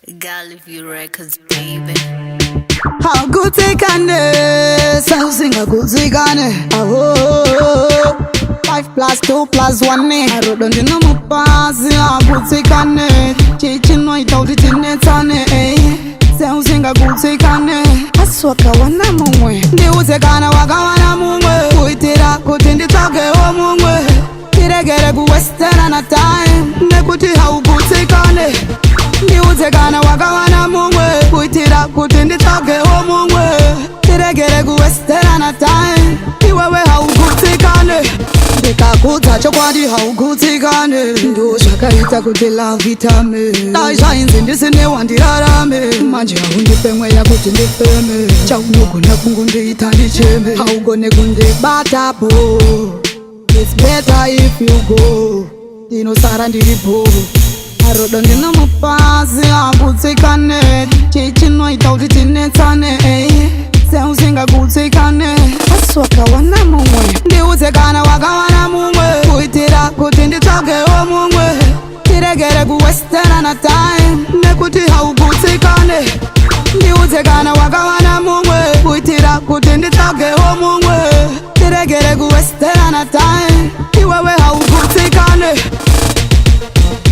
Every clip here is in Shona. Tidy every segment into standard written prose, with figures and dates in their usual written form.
Galview Records, baby. How good they can so sing a good zigane. Oh, 5+2+1. I wrote on the number pass. How good they can teaching no doubt it in it on it. So sing a good zigane. Aswaka wana mumwe. Ndi uzekana wakawana mumwe. Kuitira kutindi toke o mumwe. Tiregere ku western na time. Nekuti how good they can. Ndi uzekana wakawana mumwe. Kuitira kutindi toke o mumwe. Tiregere ku western na time. Iwewe haukutikane. Ndikakuta chokwadi haukutikane. Ndo shakaita kuti la vitame. Taishainzi ndisine wandirarame. Manje haundipe mweya kuti ndifeme. Chaunogona kungundiita ndicheme. Haugone kundibatapo. It's better if you go. Ndinosara ndiripo. Arodo ndino mupazi haukutikane. Chichinoita kuti tinetsane. Seusinga kutikane. Aswaka wana mumwe. Ndi uzekana wakawana mumwe. Kuitira kuti nditoke o mumwe. Tiregere ku western na time. Nekuti haukutikane. Ndi uzekana wakawana mumwe. Kuitira kuti nditoke o mumwe. Tiregere ku western na time. Iwewe haukutikane.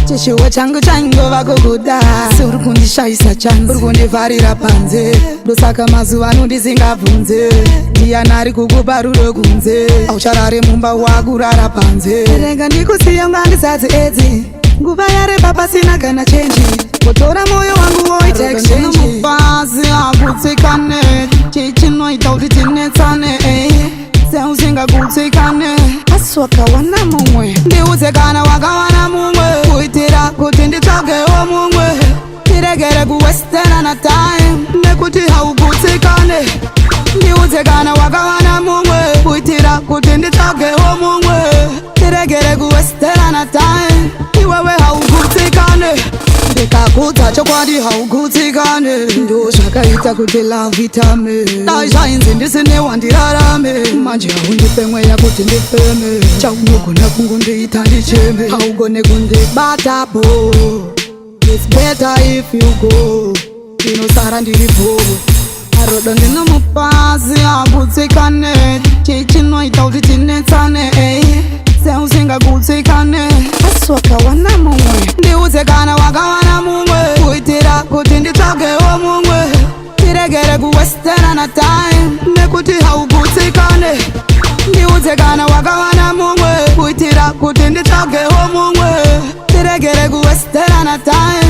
Chishuwa changu changova kukuda. Suri kundishaisa chanzi, uri kundivarira panze. Ndosaka mazuva ano ndisingabvunze. Ndianari kukupa rudo kunze. Aucharare mumba wakurara panze. Renga ndikusiya ngandisatsi edzi. Nguva yareba pasina kana chenji. Kutora moyo wangu woita exchange. Mubazi hakutsikane. Chichinoita kuti tinetsane. Seusinga kutikane. Aswaka wana mumwe. Ndi uzekana wakawana mumwe. Kuitira kuti nditoke o mumwe. Tiregere ku western na time. Nekuti haukutikane. Ndi uzekana wakawana mumwe. Kuitira kuti nditoke o mumwe. Tiregere ku western na time. Iwewe haukutikane. Ndikakuta chokwadi haukutikane. Ndo shakaita kuti la vitame. Taishainzi ndisine wandirarame. Manje haundipe mweya kuti ndifeme. Chaunogona kungundiita ndicheme. Haugone kundibatapo. It's better if you go. Ndinosara ndiripo. Arodo ndino mupazi hakutikane. Chichinoita kuti tinetsane. Seusinga kutikane. Aswaka wana mumwe. Ndi uzekana wakawana mumwe. Kuitira kuti nditoke o mumwe. Tiregere ku western na time. Nekuti haukutikane. Ndi uzekana wakawana mumwe. Kuitira kuti nditoke o mumwe. Tiregere ku western na time.